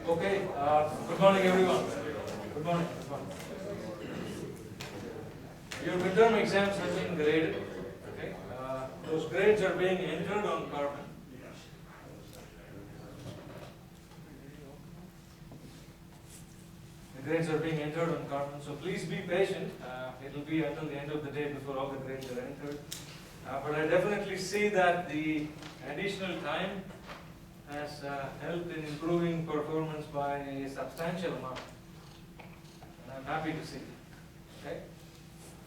Okay, good morning everyone. Good morning. Your midterm exams have been graded. Okay, those grades are being entered on carbon. The grades are being entered on carbon, so please be patient. It will be until the end of the day before all the grades are entered. But I definitely see that the additional time has helped in improving performance by a substantial amount. And I'm happy to see it. Okay?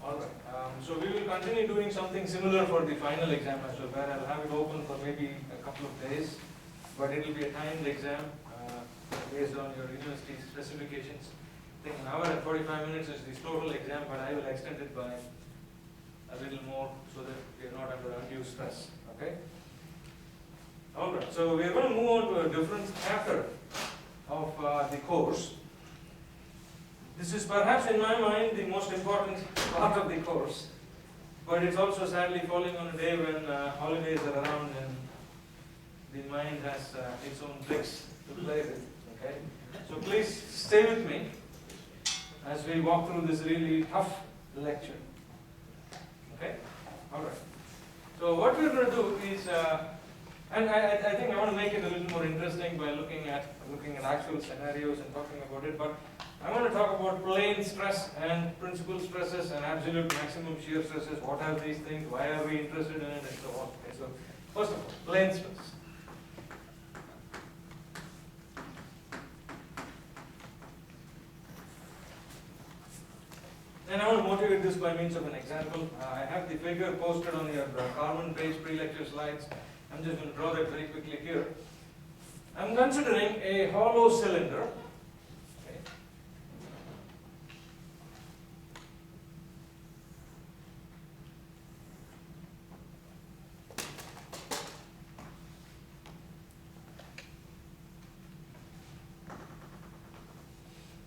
Alright. So we will continue doing something similar for the final exam as well, where I'll have it open for maybe a couple of days. But it will be a timed exam based on your university specifications. I think an hour and 45 minutes is the total exam, but I will extend it by a little more so that we are not under undue stress. Okay? Alright, so we are going to move on to a different chapter of the course. This is perhaps in my mind the most important part of the course, but it's also sadly falling on a day when holidays are around and the mind has its own tricks to play with. Okay? So please stay with me as we walk through this really tough lecture. Okay? Alright. So what we're going to do is and I think I want to make it a little more interesting by looking at actual scenarios and talking about it. But I want to talk about plane stress and principal stresses and absolute maximum shear stresses. What are these things? Why are we interested in it, and so on. Okay, so first of all, plane stress. And I want to motivate this by means of an example. I have the figure posted on your Carmen page pre-lecture slides. I'm just going to draw that very quickly here. I'm considering a hollow cylinder. Okay.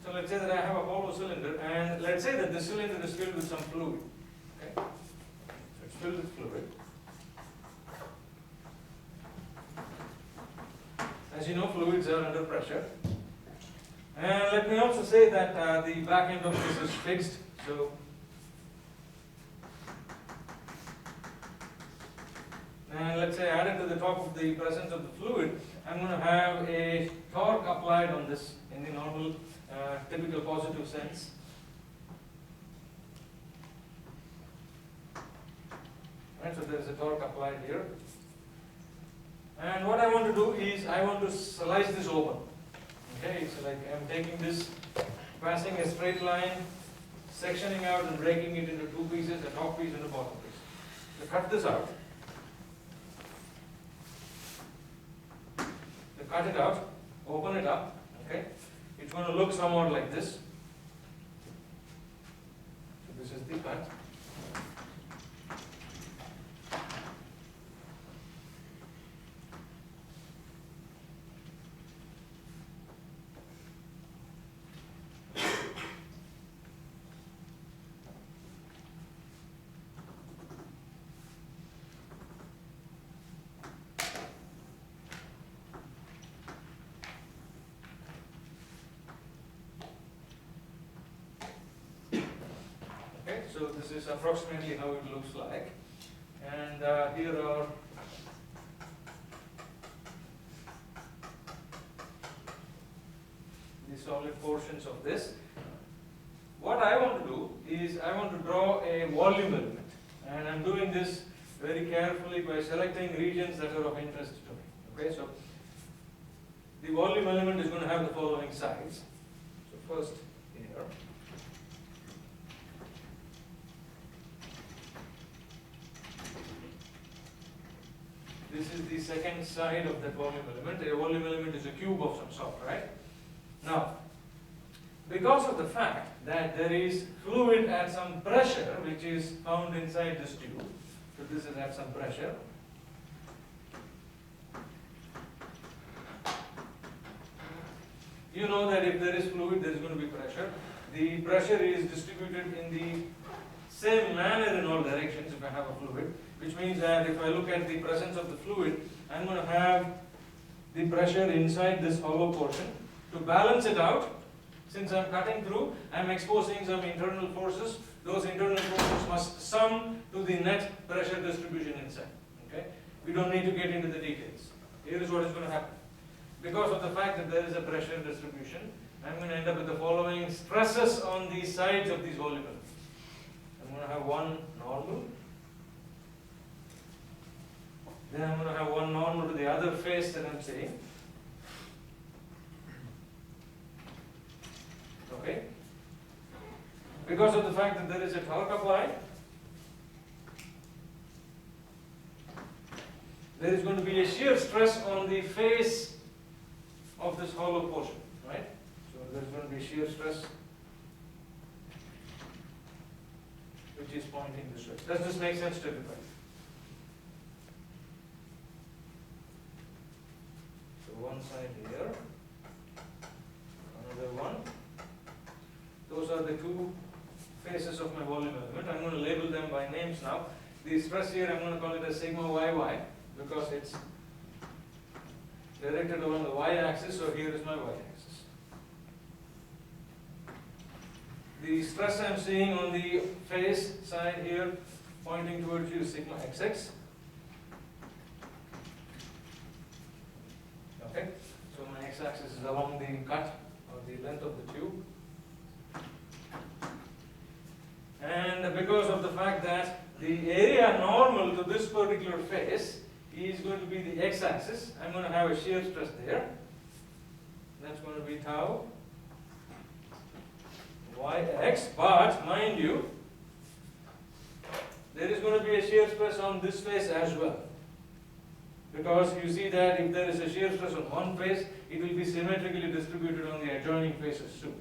So let's say that I have a hollow cylinder, and let's say that this cylinder is filled with some fluid. Okay. So it's filled with fluid. As you know, fluids are under pressure. And let me also say that the back end of this is fixed. So and let's say added to the top of the presence of the fluid, I'm going to have a torque applied on this in the normal, typical positive sense. Right, so there is a torque applied here. And what I want to do is, I want to slice this open. Okay, so like I'm taking this, passing a straight line, sectioning out and breaking it into two pieces, a top piece and a bottom piece. So cut this out. So cut it out, open it up, okay. It's going to look somewhat like this. So this is the cut. so this is approximately how it looks like. And here are the solid portions of this. What I want to do is I want to draw a volume element, and I'm doing this very carefully by selecting regions that are of interest to me. Okay, so the volume element is going to have the following sides. So first here. This is the second side of that volume element. A volume element is a cube of some sort, right? Now, because of the fact that there is fluid at some pressure which is found inside this tube, so this is at some pressure, you know that if there is fluid, there is going to be pressure. The pressure is distributed in the same manner in all directions if I have a fluid, which means that if I look at the presence of the fluid, I'm going to have the pressure inside this hollow portion. To balance it out, since I'm cutting through, I'm exposing some internal forces. Those internal forces must sum to the net pressure distribution inside. Okay? We don't need to get into the details. Here is what is going to happen. Because of the fact that there is a pressure distribution, I'm going to end up with the following stresses on the sides of these volume elements. I'm going to have one normal. Then I'm going to have one normal to the other face that I'm saying. Okay? Because of the fact that there is a torque applied, there is going to be a shear stress on the face of this hollow portion, right? So there is going to be shear stress which is pointing this way. Does this make sense to everybody? So one side here, another one. Those are the two faces of my volume element. I'm going to label them by names now. The stress here, I'm going to call it as sigma yy because it's directed along the y-axis, so here is my y-axis. The stress I'm seeing on the face side here, pointing towards you, is sigma xx. Okay, so my x-axis is along the cut or the length of the tube. And because of the fact that the area normal to this particular face is going to be the x-axis, I'm going to have a shear stress there. That's going to be tau yx, but mind you, there is going to be a shear stress on this face as well. Because you see that if there is a shear stress on one face, it will be symmetrically distributed on the adjoining faces too.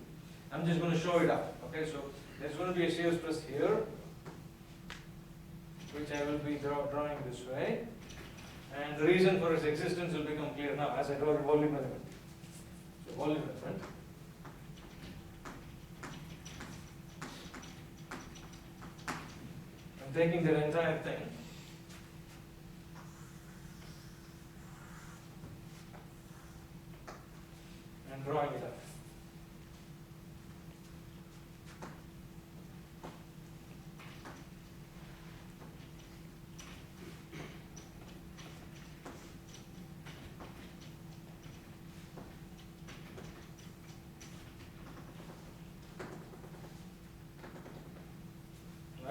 I'm just going to show it up. Okay, so there's going to be a shear stress here, which I will be drawing this way. And the reason for its existence will become clear now as I draw the volume element. So volume element. I'm taking that entire thing and drawing it up.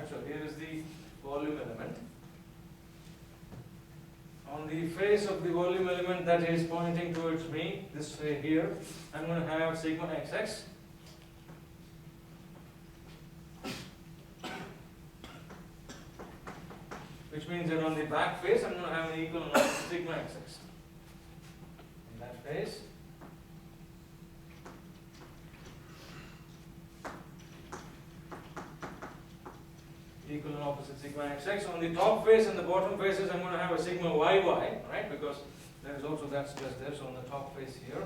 So here is the volume element. On the face of the volume element that is pointing towards me, this way here, I'm going to have sigma xx. Which means that on the back face, I'm going to have an equal amount of sigma xx. In that face. Equal and opposite sigma xx. On the top face and the bottom faces, I'm going to have a sigma yy, right? Because there is also that stress there. So on the top face here,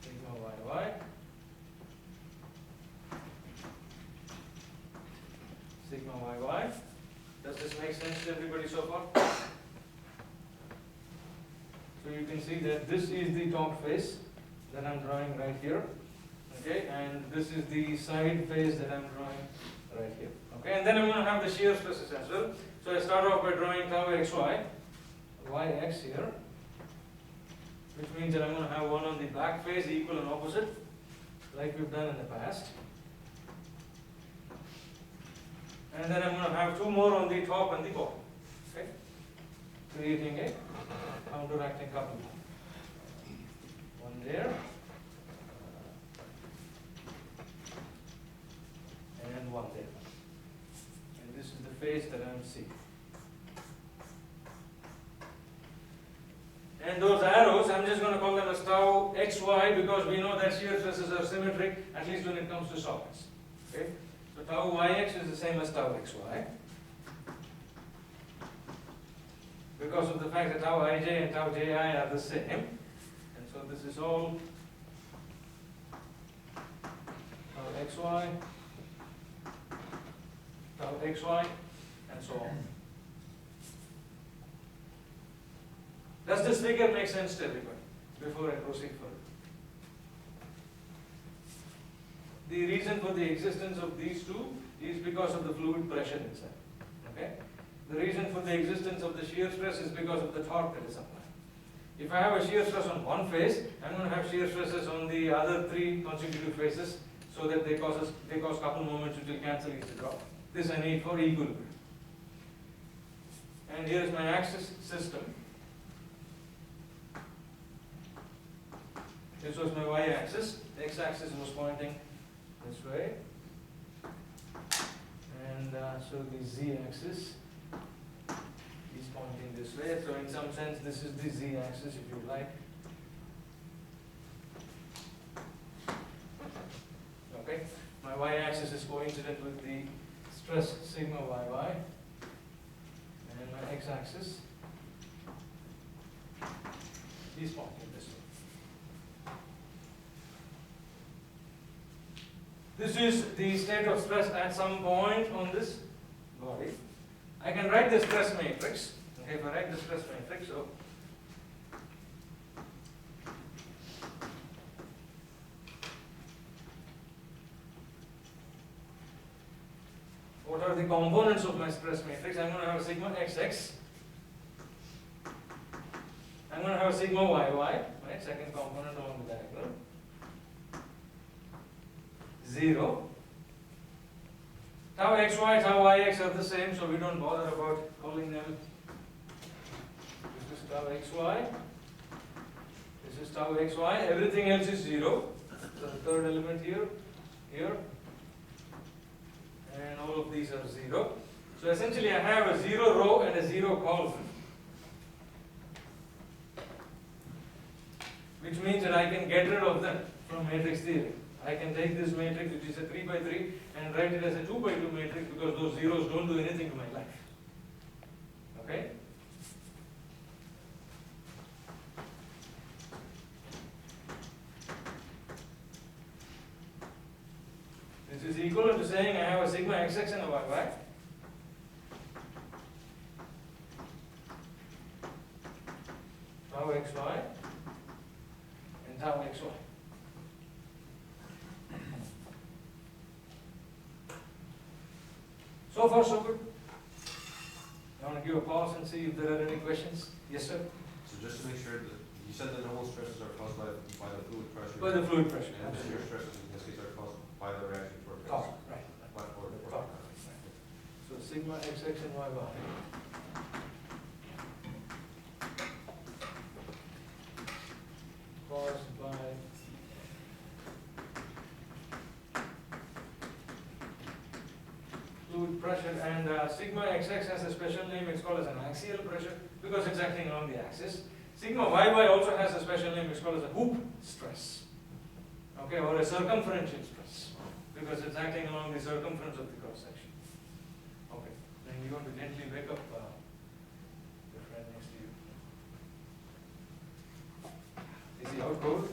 sigma yy, sigma yy. Does this make sense to everybody so far? So you can see that this is the top face that I'm drawing right here. Okay, and this is the side face that I'm drawing right here. Okay, and then I'm going to have the shear stresses as well. So I start off by drawing tau xy, yx here, which means that I'm going to have one on the back face equal and opposite, like we've done in the past. And then I'm going to have two more on the top and the bottom. Okay, creating a counteracting couple. One there, and one there. And this is the face that I'm seeing. And those arrows, I'm just going to call them as tau xy because we know that shear stresses are symmetric, at least when it comes to sockets. Okay? So tau yx is the same as tau xy. Because of the fact that tau ij and tau ji are the same. And so this is all tau xy, tau xy, and so on. Does this figure make sense to everybody before I proceed further? The reason for the existence of these two is because of the fluid pressure inside. Okay? The reason for the existence of the shear stress is because of the torque that is applied. If I have a shear stress on one face, I'm going to have shear stresses on the other three consecutive faces so that they cause couple moments which will cancel each other out. This I need for equilibrium. And here is my axis system. This was my y-axis. The x-axis was pointing this way. And so the z-axis is pointing this way. So in some sense, this is the z-axis, if you like. Okay. My y-axis is coincident with the stress sigma yy. And my x-axis is pointing this way. This is the state of stress at some point on this body. I can write the stress matrix. Okay, if I write the stress matrix, so what are the components of my stress matrix? I'm going to have a sigma xx. I'm going to have a sigma yy, right? Second component along the diagram. 0. Tau xy, tau yx are the same, so we don't bother about calling them. This is tau xy. This is tau xy. Everything else is 0. So the third element here, and all of these are 0. So essentially I have a 0 row and a 0 column, which means that I can get rid of them from matrix theory. I can take this matrix, which is a 3 by 3, and write it as a 2 by 2 matrix because those zeros don't do anything to my life. Okay? This is equivalent to saying I have a sigma xx and a yy. Tau xy and tau xy. So far, so good. I want to give a pause and see if there are any questions. Yes, sir? So just to make sure that you said that normal stresses are caused by the fluid pressure. By the fluid pressure. And the shear stresses in this case are caused by the reaction torque. Torque, right. Torque. So sigma xx and yy. Caused by fluid pressure, and sigma xx has a special name. It's called as an axial pressure because it's acting along the axis. Sigma yy also has a special name. It's called as a hoop stress, okay, or a circumferential stress because it's acting along the circumference of the cross section. Okay, then you want to gently wake up your friend next to you. Is he out cold?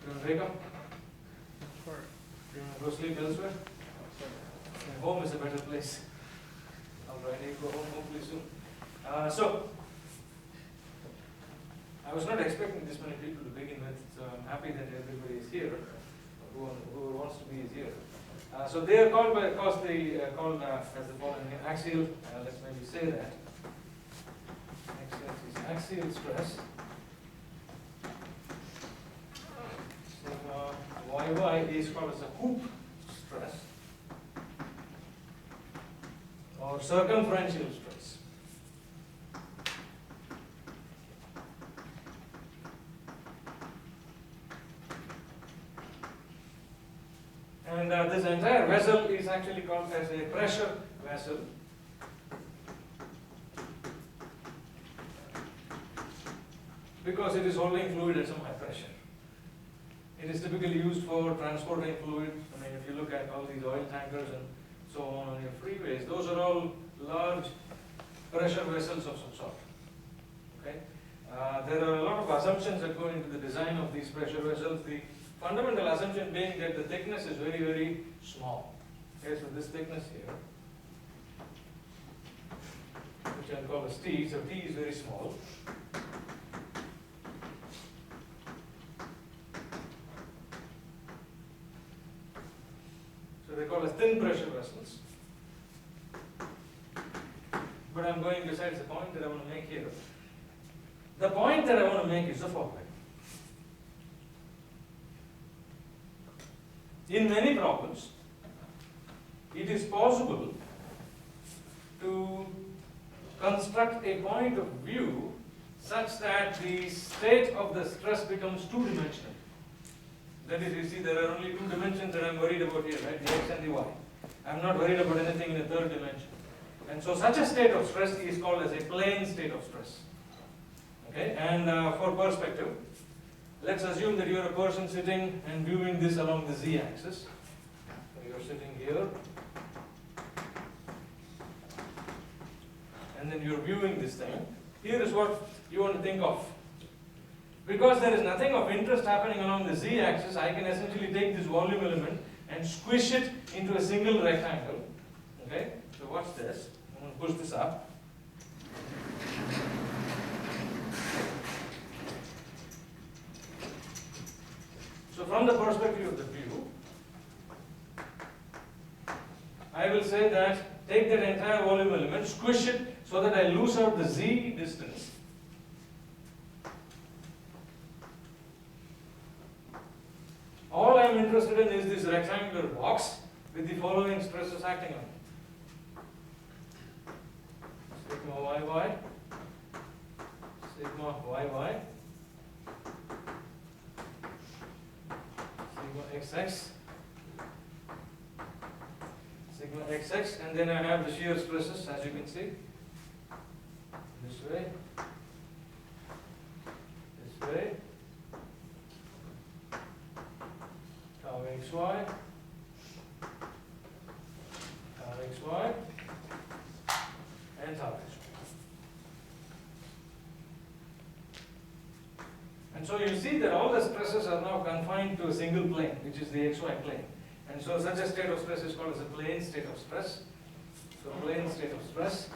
You want to wake up? Sure. You want to go sleep elsewhere? Home is a better place. All right, you go home hopefully soon. So I was not expecting this many people to begin with, so I'm happy that everybody is here. Who wants to be is here. So they are called by, of course, they called as the following axial. Let's maybe say that. Axial stress. Sigma YY is called as a hoop stress or circumferential stress. And this entire vessel is actually called as a pressure vessel. Because it is holding fluid at some high pressure. It is typically used for transporting fluid. I mean, if you look at all these oil tankers and so on your freeways, those are all large pressure vessels of some sort. Okay? There are a lot of assumptions that go into the design of these pressure vessels. The fundamental assumption being that the thickness is very, very small. Okay, so this thickness here, which I'll call as T, so T is very small. So they call as thin pressure vessels. But I'm going besides the point that I want to make here. The point that I want to make is the following. In many problems, it is possible to construct a point of view such that the state of the stress becomes two-dimensional. That is, you see, there are only two dimensions that I'm worried about here, right? The x and the y. I'm not worried about anything in a third dimension. And so such a state of stress is called as a plane state of stress. Okay, and for perspective, let's assume that you're a person sitting and viewing this along the z-axis. So you're sitting here, and then you're viewing this thing. Here is what you want to think of. Because there is nothing of interest happening along the z-axis, I can essentially take this volume element and squish it into a single rectangle. Okay, so watch this. I'm going to push this up. So from the perspective of the view, I will say that take that entire volume element, squish it so that I lose out the z distance. All I am interested in is this rectangular box with the following stresses acting on it. Sigma YY, sigma YY, sigma XX, sigma XX, and then I have the shear stresses, as you can see. This way, this way, tau XY, tau XY, and tau XY. And so you see that all the stresses are now confined to a single plane, which is the XY plane. And so such a state of stress is called as a plane state of stress. So plane state of stress.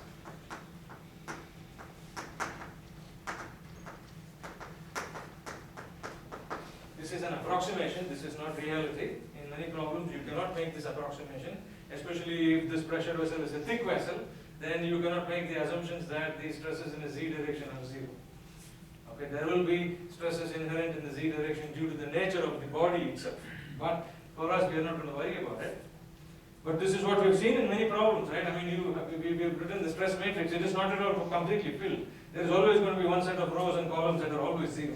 This is an approximation, this is not reality. In many problems you cannot make this approximation, especially if this pressure vessel is a thick vessel, then you cannot make the assumptions that the stresses in the z direction are zero. Okay, there will be stresses inherent in the z direction due to the nature of the body itself. But for us, we are not going to worry about it. But this is what we've seen in many problems, right? I mean, we've written the stress matrix. It is not at all completely filled. There is always going to be one set of rows and columns that are always zero.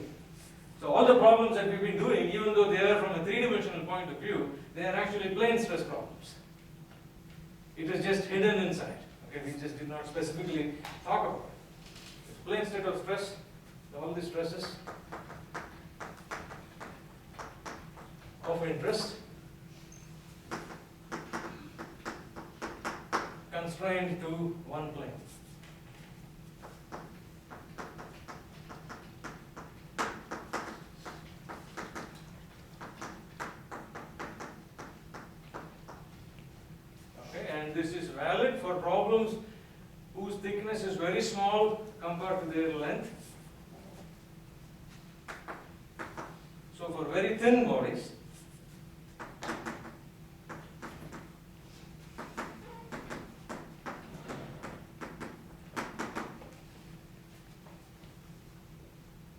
So all the problems that we've been doing, even though they are from a three-dimensional point of view, they are actually plane stress problems. It is just hidden inside. Okay, we just did not specifically talk about it. It's plane state of stress. All the stresses of interest constrained to one plane. Okay, and this is valid for problems whose thickness is very small compared to their length. very thin bodies,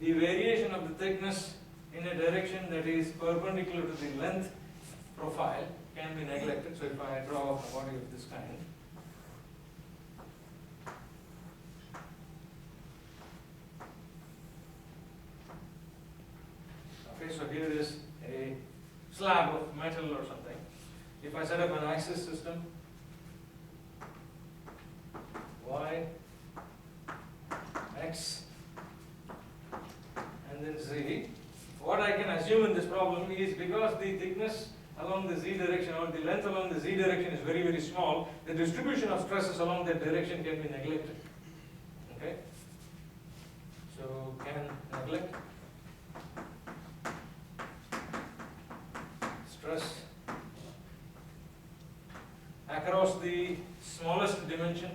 the variation of the thickness in a direction that is perpendicular to the length profile can be neglected. So if I draw a body of this kind, okay, so here is a slab of metal or something. If I set up an axis system, y, x, and then z, what I can assume in this problem is because the thickness along the z direction or the length along the z direction is very, very small, the distribution of stresses along that direction can be neglected. Okay? So, can neglect stress across the smallest dimension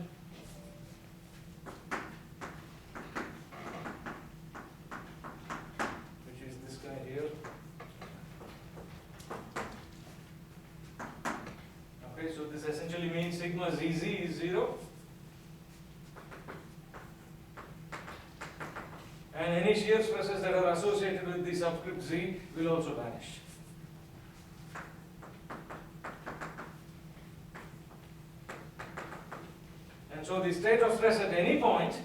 here. Okay, so this essentially means sigma zz is 0. And any shear stresses that are associated with the subscript z will also vanish. And so the state of stress at any point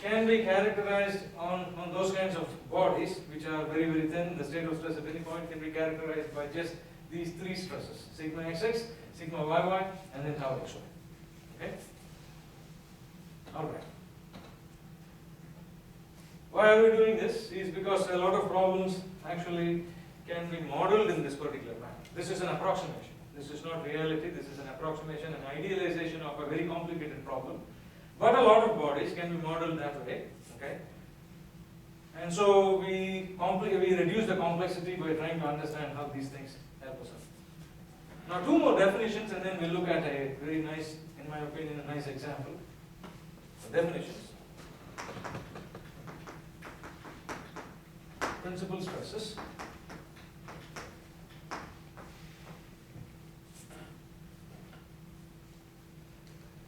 can be characterized on those kinds of bodies which are very, very thin. The state of stress at any point can be characterized by just these three stresses: sigma xx, sigma yy, and then tau xy. Okay? Alright. Why are we doing this? Is because a lot of problems actually can be modeled in this particular manner. This is an approximation. This is not reality. This is an approximation, an idealization of a very complicated problem. But a lot of bodies can be modeled that way, okay? And so we reduce the complexity by trying to understand how these things help us out. Now, two more definitions, and then we'll look at a very nice, in my opinion, a nice example. Definitions. Principal stresses.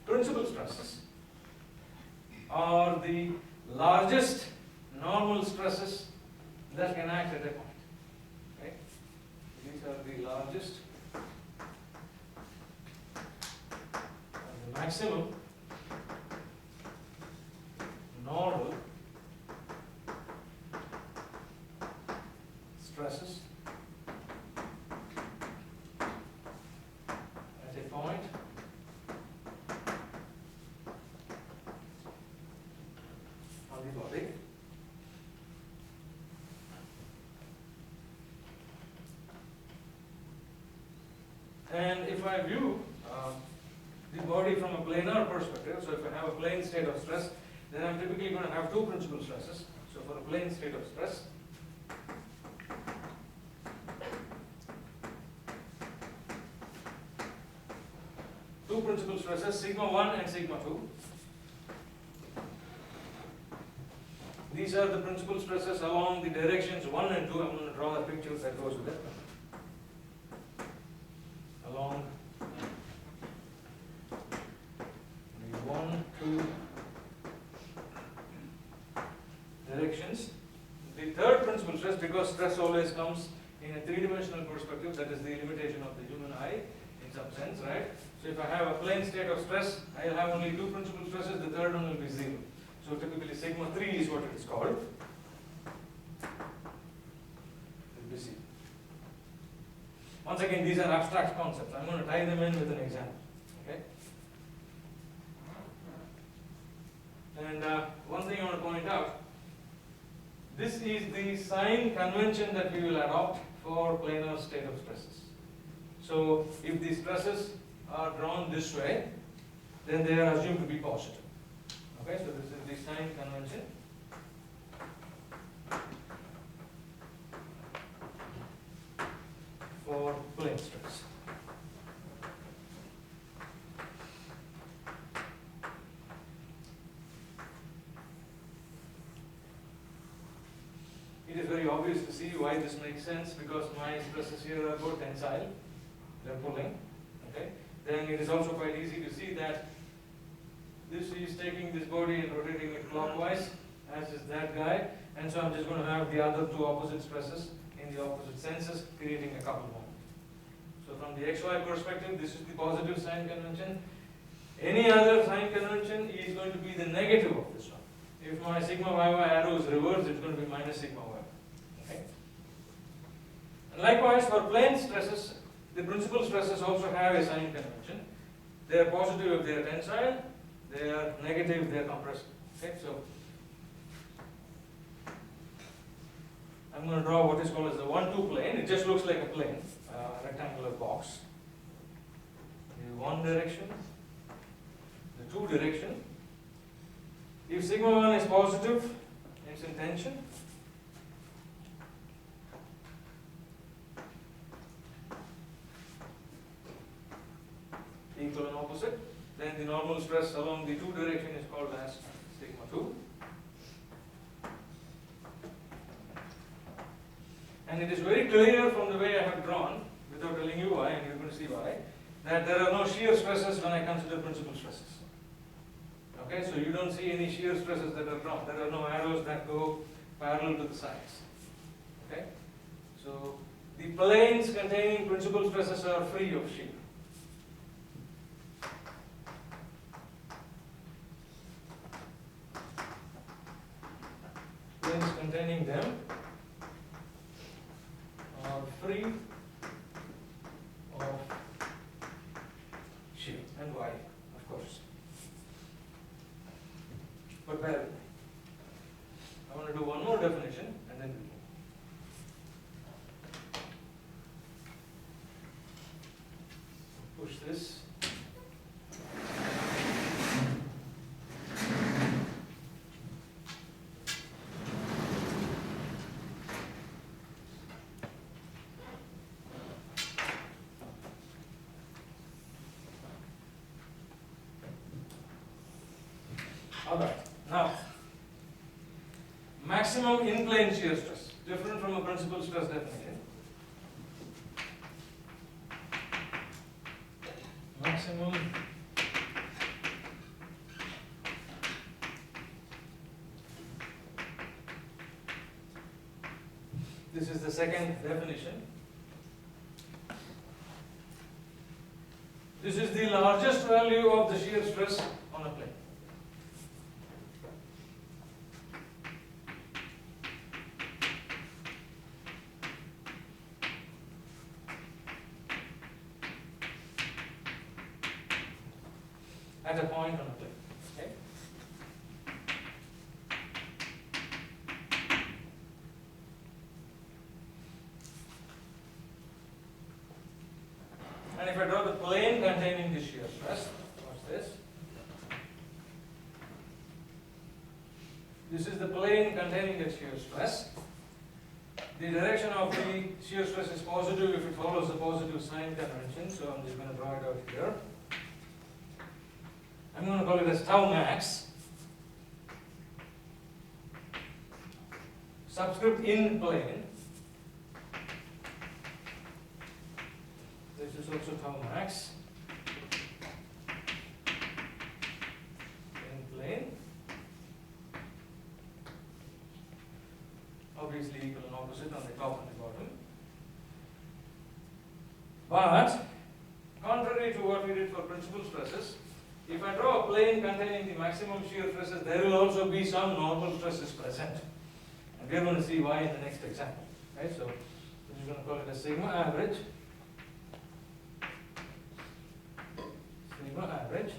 Principal stresses are the largest normal stresses that can act at a point. Okay? These are the largest and the maximum normal stresses at a point on the body. And if I view the body from a planar perspective, so if I have a plane state of stress, then I'm typically going to have two principal stresses. So for a plane state of stress, two principal stresses, sigma 1 and sigma 2. These are the principal stresses along the directions 1 and 2. I'm going to draw a picture that goes with it. Along the 1, 2 directions. The third principal stress, because stress always comes in a three-dimensional perspective, that is the limitation of the human eye in some sense, right? So if I have a plane state of stress, I'll have only two principal stresses, the third one will be 0. So typically sigma 3 is what it is called. Once again, these are abstract concepts. I'm going to tie them in with an example. Okay? And one thing I want to point out, this is the Sine Convention that we will adopt for planar state of stresses. So if the stresses are drawn this way, then they are assumed to be positive. Okay, so this is the Sine Convention. For plane stress. it is very obvious to see why this makes sense, because my stresses here are both tensile, they're pulling, okay? Then it is also quite easy to see that this is taking this body and rotating it clockwise, as is that guy, and so I'm just going to have the other two opposite stresses in the opposite senses, creating a couple moment. So from the XY perspective, this is the positive sign convention. Any other sign convention is going to be the negative of this one. If my sigma yy arrow is reversed, it's going to be minus sigma y. Okay? And likewise, for plane stresses, the principal stresses also have a sign convention. They are positive if they are tensile, they are negative if they are compressive. Okay? So I'm going to draw what is called as the 1-2 plane. It just looks like a plane, a rectangular box. The one direction, the two direction. If sigma 1 is positive, it's in tension. Equal and opposite. Then the normal stress along the two direction is called as sigma 2. And it is very clear from the way I have drawn, without telling you why, and you're going to see why, that there are no shear stresses when I consider principal stresses. Okay, so you don't see any shear stresses that are drawn. There are no arrows that go parallel to the sides. Okay, so the planes containing principal stresses are free of shear. Planes containing them are free of shear and y, of course. But bear with me. I want to do one more definition and then we can push this. Alright, now, maximum in-plane shear stress, different from a principal stress definition. Maximum this is the second definition. This is the largest value of the shear stress on a plane. At a point on a plane. Okay? And if I draw the plane containing the shear stress, watch this. This is the plane containing the shear stress. The direction of the shear stress is positive if it follows the positive sign convention, so I'm just going to draw it out here. I'm going to call it as tau max. Subscript in plane. This is also tau max. In plane. Obviously equal and opposite on the top and the bottom. But, contrary to what we did for principal stresses, if I draw a plane containing the maximum shear stresses, there will also be some normal stresses present. And we are going to see why in the next example. Okay, so we're going to call it a sigma average. Sigma average.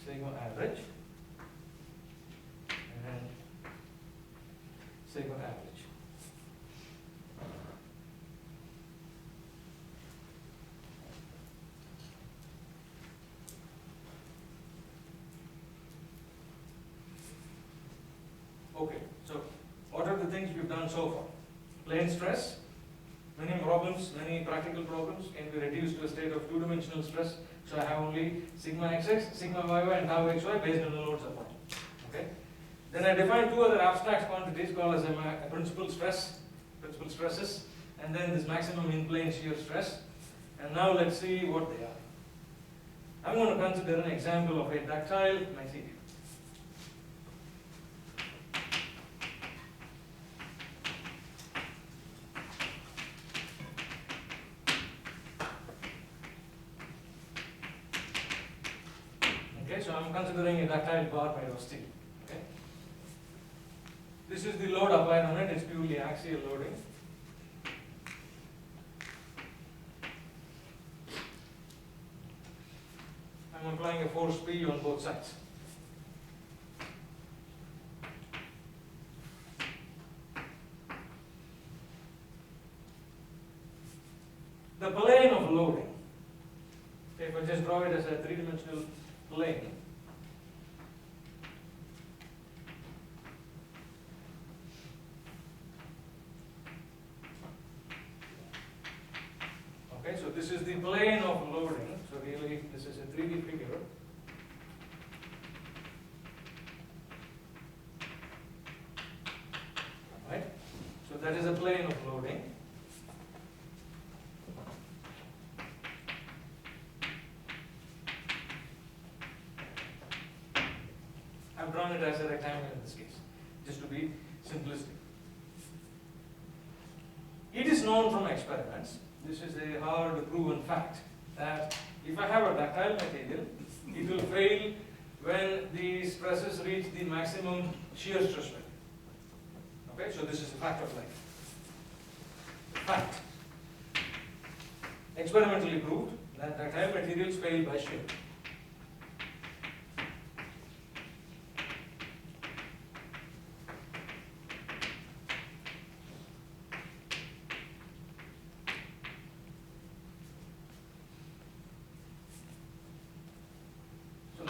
Sigma average. And sigma average. Okay, so what are the things we've done so far? Plane stress, many problems, many practical problems can be reduced to a state of two-dimensional stress. So I have only sigma xx, sigma yy and tau xy based on the loads applied. Okay. Then I define two other abstract quantities called as a principal stresses, and then this maximum in-plane shear stress. And now let's see what they are. I'm going to consider an example of a ductile material. Okay, so I'm considering a ductile bar made of steel. Okay. This is the load applied on it, it's purely axial loading. I'm applying a force P on both sides. The plane of loading, if I just draw it as a three-dimensional plane, okay, so this is the plane of loading, so really this is a 3D figure. Right? So that is a plane of loading. I've drawn it as a rectangle in this case, just to be simplistic. It is known from experiments, this is a hard proven fact, that if I have a ductile material, it will fail when the stresses reach the maximum shear stress value. Okay, so this is a fact of life. Fact. Experimentally proved that ductile materials fail by shear.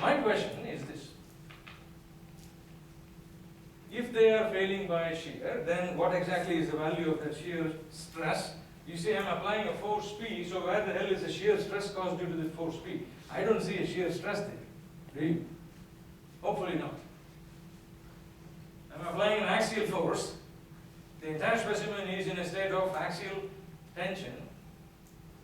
My question is this: if they are failing by shear, then what exactly is the value of the shear stress? You see, I'm applying a force P, so where the hell is the shear stress caused due to the force P? I don't see a shear stress there. Do you? Hopefully not. I'm applying an axial force. The entire specimen is in a state of axial tension,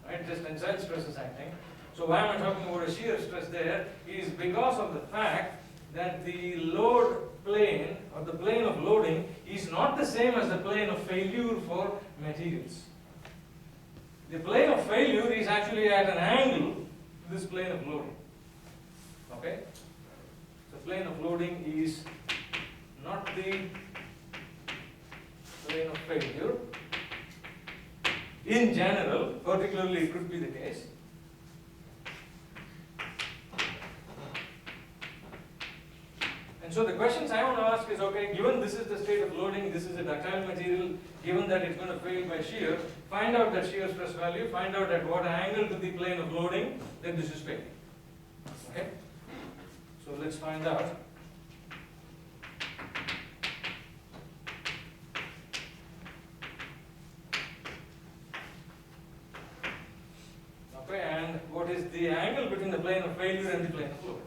right? Just tensile stress is acting. So why am I talking about a shear stress there? Is because of the fact that the load plane or the plane of loading is not the same as the plane of failure for materials. The plane of failure is actually at an angle to this plane of loading. Okay? The plane of loading is not the plane of failure. In general, particularly it could be the case. And so the questions I want to ask is, okay, given this is the state of loading, this is a ductile material, given that it's going to fail by shear, find out that shear stress value, find out at what angle to the plane of loading that this is failing. Okay? So let's find out. Okay, and what is the angle between the plane of failure and the plane of loading?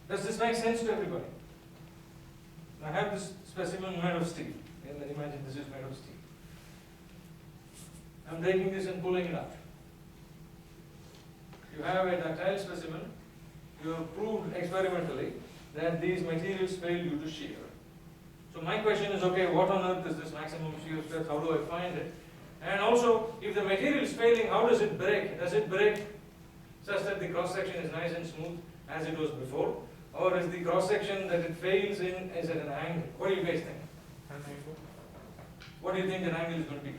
Does this make sense to everybody? I have this specimen made of steel. Imagine this is made of steel. I'm taking this and pulling it out. You have a ductile specimen. You have proved experimentally that these materials fail due to shear. So my question is, okay, what on earth is this maximum shear stress? How do I find it? And also, if the material is failing, how does it break? Does it break such that the cross section is nice and smooth as it was before? Or is the cross section that it fails in is at an angle? What do you guys think? An angle. What do you think an angle is going to be?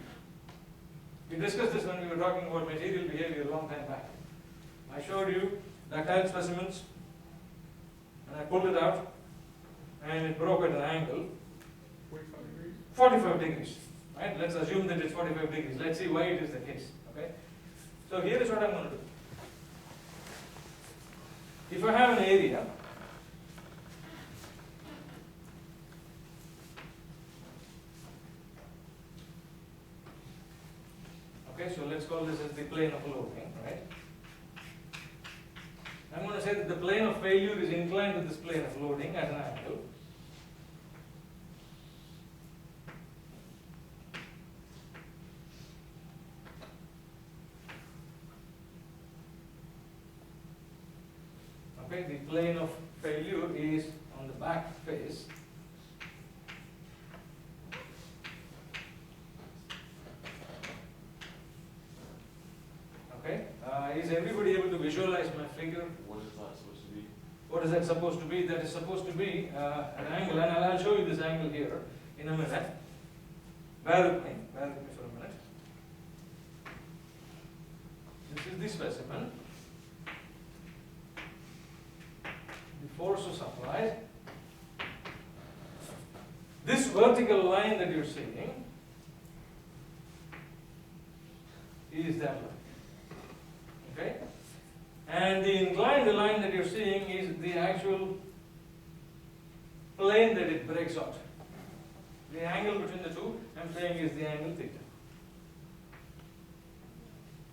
We discussed this when we were talking about material behavior a long time back. I showed you ductile specimens and I pulled it out and it broke at an angle 45 degrees. 45 degrees. Right? Let's assume that it's 45 degrees. Let's see why it is the case. Okay? So here is what I'm going to do. If I have an area so let's call this as the plane of loading, right? I'm going to say that the plane of failure is inclined to this plane of loading at an angle. Okay, the plane of failure is on the back face. Okay, is everybody able to visualize my figure? What is that supposed to be? What is that supposed to be? That is supposed to be an angle, and I'll show you this angle here in a minute. Bear with me for a minute. This is the specimen. The force is applied. This vertical line that you're seeing is that line. Okay? And the inclined line that you're seeing is the actual plane that it breaks out. The angle between the two, I'm saying, is the angle theta.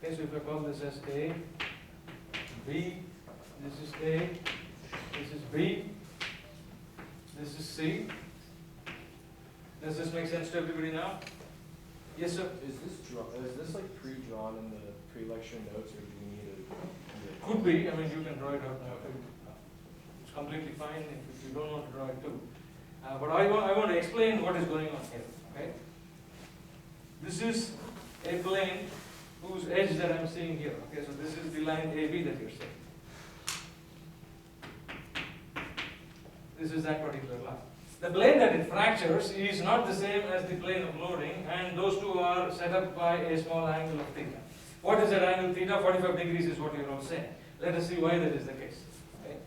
Okay, so if I call this as A, B, this is A, this is B, this is C. Does this make sense to everybody now? Yes, sir? Is this like pre-drawn in the pre-lecture notes, or do we need to? Could be. I mean, you can draw it out now. It's completely fine if you don't want to draw it too. But I want to explain what is going on here. Okay? This is a plane whose edge that I'm seeing here. Okay, so this is the line AB that you're seeing. This is that particular line. The plane that it fractures is not the same as the plane of loading, and those two are set up by a small angle of theta. What is that angle theta? 45 degrees is what you're all saying. Let us see why that is the case. Okay?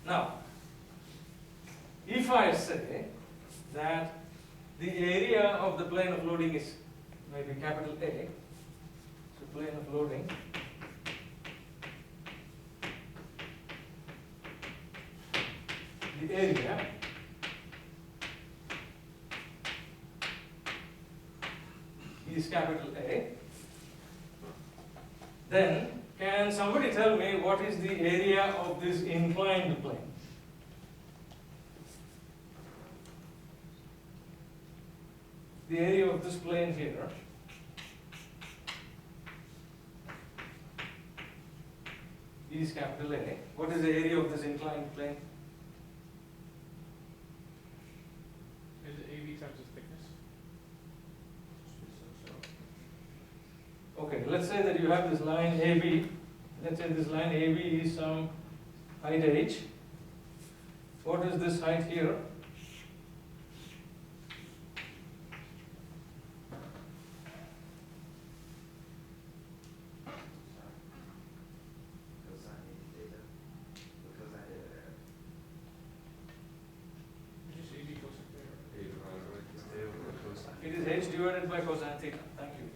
Now, if I say that the area of the plane of loading is maybe capital A, so plane of loading the area is capital A, then can somebody tell me what is the area of this inclined plane? The area of this plane here is capital A. What is the area of this inclined plane? Is it AB times the thickness? Okay, let's say that you have this line AB. Let's say this line AB is some height h. What is this height here? Just AB goes up there. It is h divided by cosine theta. Thank you.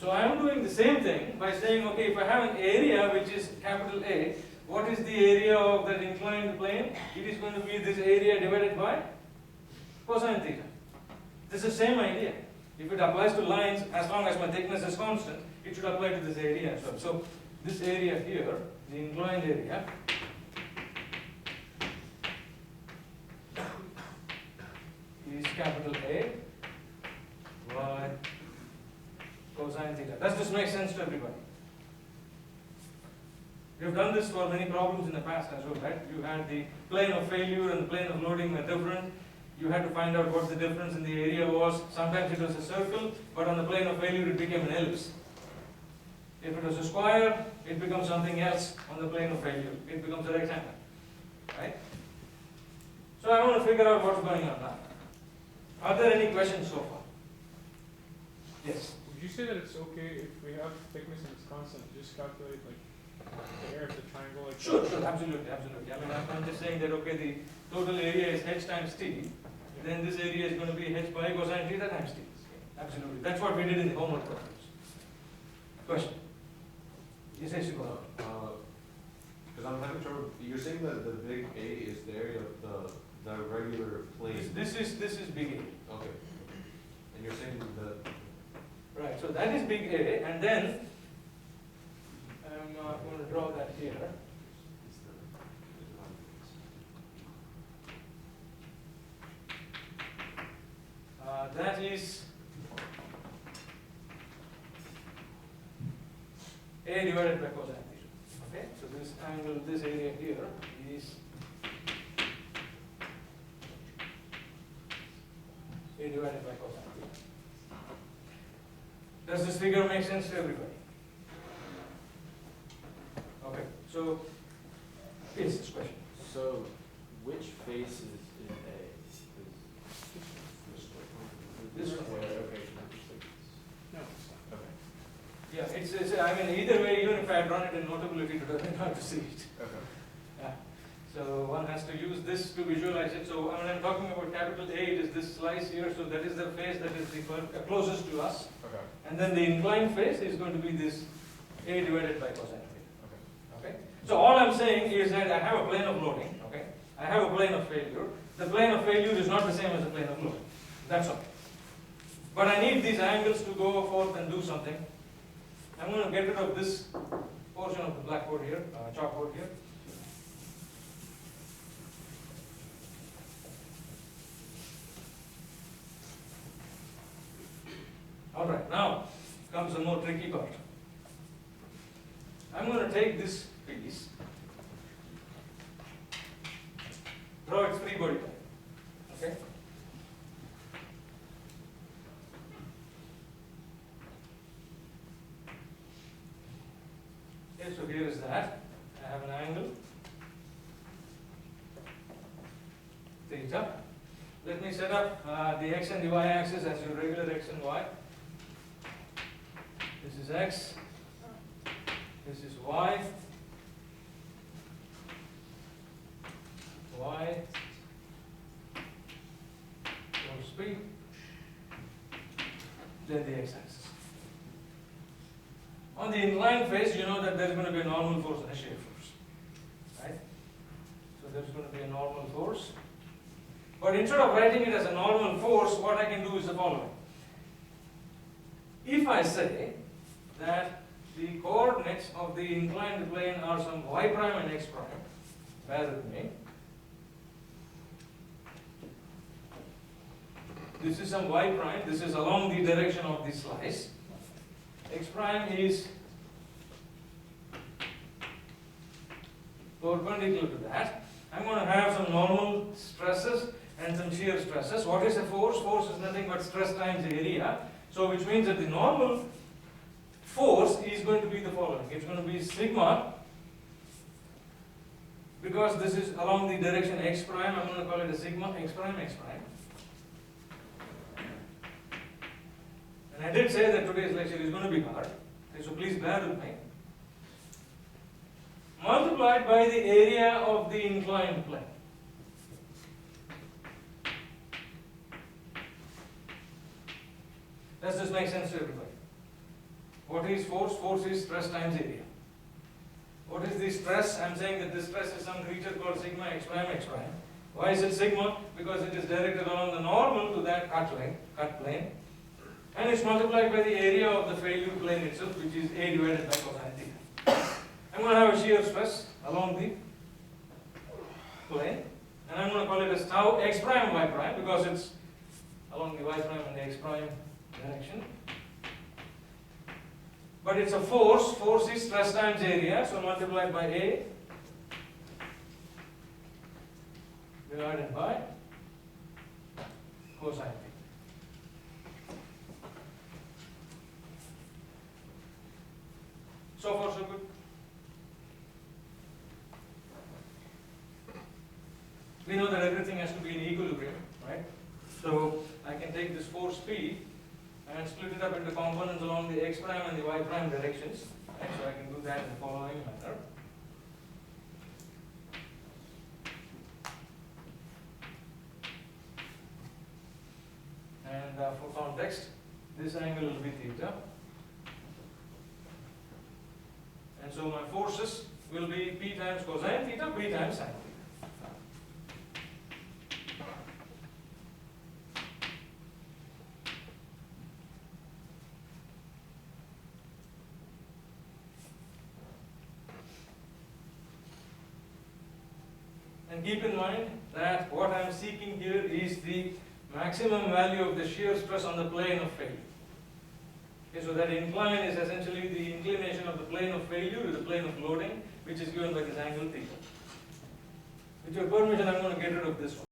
So I am doing the same thing by saying, okay, if I have an area which is capital A, what is the area of that inclined plane? It is going to be this area divided by cosine theta. This is the same idea. If it applies to lines, as long as my thickness is constant, it should apply to this area as well. So this area here, the inclined area, is capital A by cosine theta. Does this make sense to everybody? We have done this for many problems in the past as well, right? You had the plane of failure and the plane of loading were different. You had to find out what the difference in the area was. Sometimes it was a circle, but on the plane of failure it became an ellipse. If it was a square, it becomes something else on the plane of failure. It becomes a rectangle, right? So I want to figure out what's going on now. Are there any questions so far? Yes. Would you say that it's okay if we have thickness and it's constant, just calculate like the area of the triangle? Like Sure, absolutely. I mean, I'm just saying that, okay, the total area is h times t, then this area is going to be h by cosine theta times t. Absolutely. That's what we did in the homework problems. Question? Yes, I should go. Because I'm having trouble, you're saying that the big A is the area of the the regular plane. This is big A. Okay. And you're saying that, Right, so that is big A, and then I'm going to draw that here. That is A divided by cosine theta. Okay, so this angle, this area here is A divided by cosine theta. Does this figure make sense to everybody? Okay, so here's this question. So, which face is A? This one. Okay. No, it's not. Okay. Yeah, it's I mean, either way, even if I had run it in Notability, it doesn't have to see it. Okay. Yeah. So one has to use this to visualize it. So when I'm talking about capital A, it is this slice here. So that is the face that is the closest to us. Okay. And then the inclined face is going to be this A divided by cosine theta. Okay. Okay. So all I'm saying is that I have a plane of loading. Okay. I have a plane of failure. The plane of failure is not the same as the plane of loading. That's all. But I need these angles to go forth and do something. I'm going to get rid of this portion of the blackboard here, chalkboard here. Alright, now comes the more tricky part. I'm going to take this piece, draw its free body type. Okay? Okay, so here is that. I have an angle theta. Let me set up the x and the y axis as your regular x and y. This is x, this is y, force P, then the x axis. On the inclined face, you know that there is going to be a normal force and a shear force, right? So there is going to be a normal force. But instead of writing it as a normal force, what I can do is the following. If I say that the coordinates of the inclined plane are some y prime and x prime, bear with me. This is some y prime, this is along the direction of the slice. X prime is perpendicular to that. I'm going to have some normal stresses and some shear stresses. What is a force? Force is nothing but stress times area. So which means that the normal force is going to be the following. It's going to be sigma, because this is along the direction x prime, I'm going to call it a sigma x prime. And I did say that today's lecture is going to be hard, okay, so please bear with me. Multiplied by the area of the inclined plane. Does this make sense to everybody? What is force? Force is stress times area. What is the stress? I'm saying that this stress is some creature called sigma x prime. Why is it sigma? Because it is directed along the normal to that cut plane. And it's multiplied by the area of the failure plane itself, which is A divided by cosine theta. I'm going to have a shear stress along the plane. And I'm going to call it as tau x prime y prime, because it's along the y prime and the x prime direction. But it's a force. Force is stress times area, so multiplied by A divided by cosine theta. So far so good. We know that everything has to be in equilibrium, right? So I can take this force P and split it up into components along the x prime and the y prime directions. Right? So I can do that in the following manner. And for context, this angle will be theta. And so my forces will be P times cosine theta, P times sine theta. And keep in mind that what I am seeking here is the maximum value of the shear stress on the plane of failure. Okay, so that incline is essentially the inclination of the plane of failure to the plane of loading, which is given by this angle theta. With your permission, I'm going to get rid of this one.